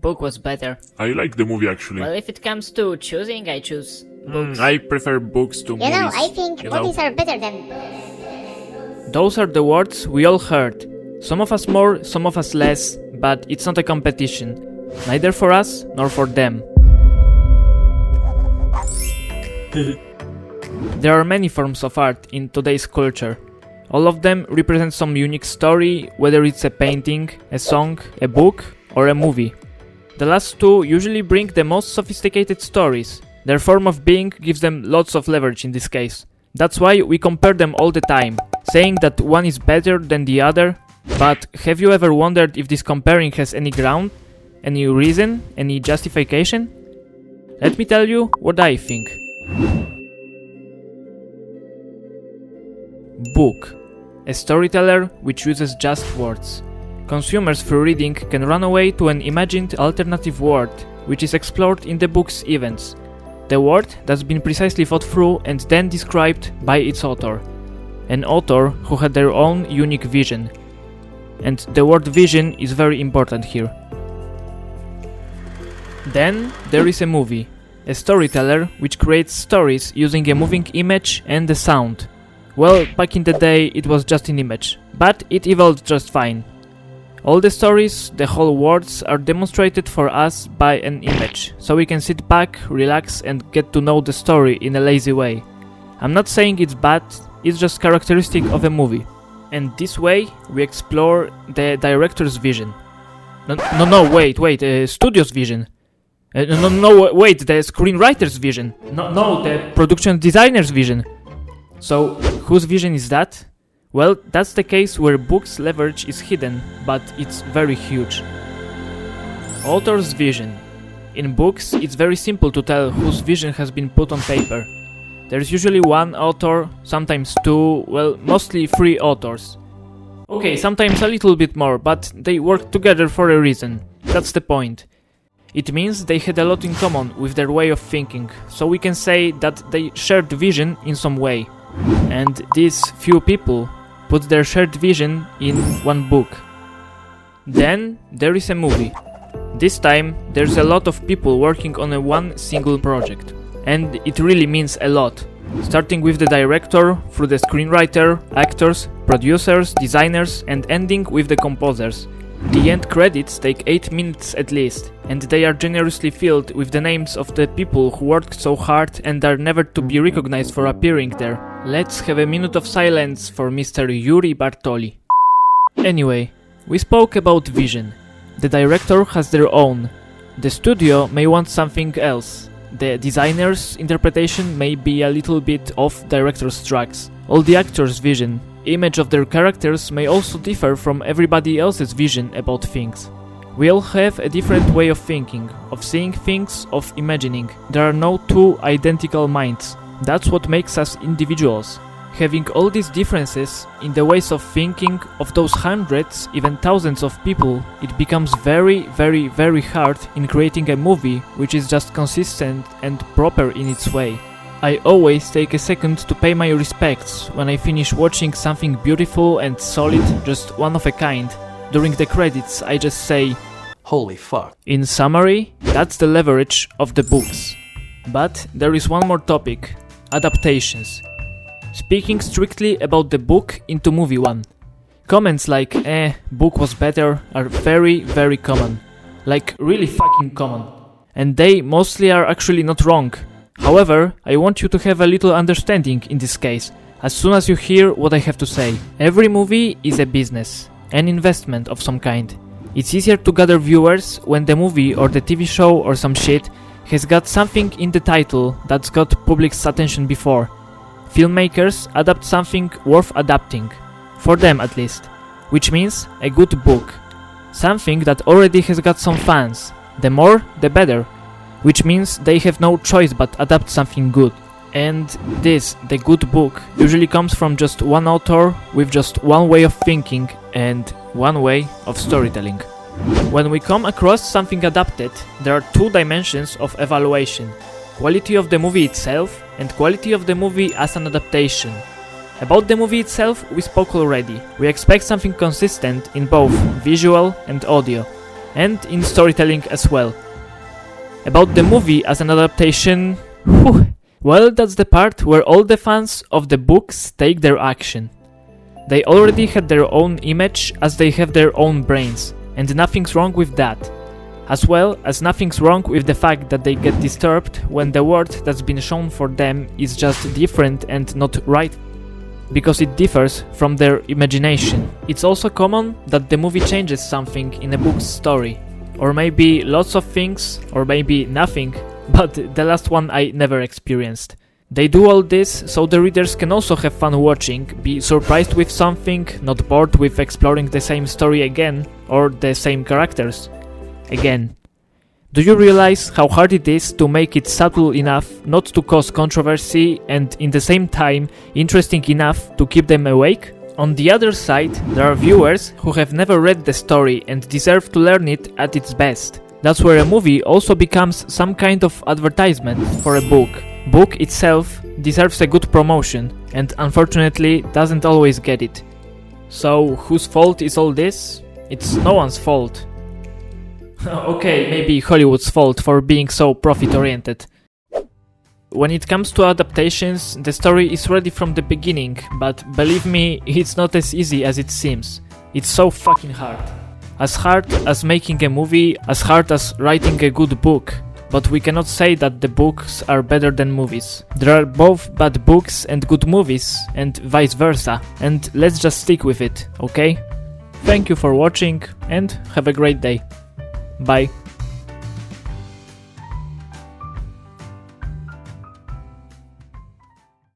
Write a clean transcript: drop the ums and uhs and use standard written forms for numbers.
book was better. I like the movie actually. Well, if it comes to choosing, I choose books. I prefer books to movies. I think movies are better than books. Those are the words we all heard. Some of us more, some of us less, but it's not a competition. Neither for us, nor for them. There are many forms of art in today's culture. All of them represent some unique story, whether it's a painting, a song, a book, or a movie. The last two usually bring the most sophisticated stories. Their form of being gives them lots of leverage in this case. That's why we compare them all the time, saying that one is better than the other. But have you ever wondered if this comparing has any ground, any reason, any justification? Let me tell you what I think. Book. A storyteller which uses just words. Consumers through reading can run away to an imagined alternative world which is explored in the book's events. The world that's been precisely thought through and then described by its author. An author who had their own unique vision. And the word vision is very important here. Then there is a movie. A storyteller which creates stories using a moving image and a sound. Well, back in the day it was just an image, but it evolved just fine. All the stories, the whole worlds are demonstrated for us by an image, so we can sit back, relax and get to know the story in a lazy way. I'm not saying it's bad, it's just characteristic of a movie. And this way we explore the director's vision. Wait, studio's vision. Wait, the screenwriter's vision. The production designer's vision. So, whose vision is that? Well, that's the case where books' leverage is hidden, but it's very huge. Author's vision. In books, it's very simple to tell whose vision has been put on paper. There's usually one author, sometimes two, well, mostly three authors. Okay, sometimes a little bit more, but they work together for a reason. That's the point. It means they had a lot in common with their way of thinking, so we can say that they shared vision in some way. And these few people put their shared vision in one book. Then there is a movie. This time there's a lot of people working on a one single project. And it really means a lot. Starting with the director, through the screenwriter, actors, producers, designers, and ending with the composers. The end credits take 8 minutes at least, and they are generously filled with the names of the people who worked so hard and are never to be recognized for appearing there. Let's have a minute of silence for Mr. Yuri Bartoli. Anyway, we spoke about vision. The director has their own. The studio may want something else. The designer's interpretation may be a little bit off director's tracks. All the actors' vision, image of their characters may also differ from everybody else's vision about things. We all have a different way of thinking, of seeing things, of imagining. There are no two identical minds. That's what makes us individuals. Having all these differences in the ways of thinking of those hundreds, even thousands of people, it becomes very, very, very hard in creating a movie which is just consistent and proper in its way. I always take a second to pay my respects when I finish watching something beautiful and solid, just one of a kind. During the credits I just say, holy fuck. In summary, that's the leverage of the books. But there is one more topic, adaptations. Speaking strictly about the book into movie one. Comments like, book was better are very, very common. Like really fucking common. And they mostly are actually not wrong. However, I want you to have a little understanding in this case, as soon as you hear what I have to say. Every movie is a business, an investment of some kind. It's easier to gather viewers when the movie or the TV show or some shit has got something in the title that's got public's attention before. Filmmakers adapt something worth adapting, for them at least, which means a good book. Something that already has got some fans, the more the better, which means they have no choice but adapt something good. And this, the good book, usually comes from just one author with just one way of thinking and one way of storytelling. When we come across something adapted, there are two dimensions of evaluation: quality of the movie itself and quality of the movie as an adaptation. About the movie itself we spoke already. We expect something consistent in both visual and audio. and in storytelling as well. About the movie as an adaptation, well, that's the part where all the fans of the books take their action. They already had their own image as they have their own brains, and nothing's wrong with that. As well as nothing's wrong with the fact that they get disturbed when the world that's been shown for them is just different and not right, because it differs from their imagination. It's also common that the movie changes something in a book's story, or maybe lots of things, or maybe nothing, but the last one I never experienced. They do all this so the readers can also have fun watching, be surprised with something, not bored with exploring the same story again, or the same characters again. Do you realize how hard it is to make it subtle enough not to cause controversy and in the same time interesting enough to keep them awake? On the other side, there are viewers who have never read the story and deserve to learn it at its best. That's where a movie also becomes some kind of advertisement for a book. Book itself deserves a good promotion and unfortunately doesn't always get it. So whose fault is all this? It's no one's fault. Okay, maybe Hollywood's fault for being so profit-oriented. When it comes to adaptations, the story is ready from the beginning, but believe me, it's not as easy as it seems. It's so fucking hard. As hard as making a movie, as hard as writing a good book. But we cannot say that the books are better than movies. There are both bad books and good movies, and vice versa. And let's just stick with it, okay? Thank you for watching, and have a great day. Bye.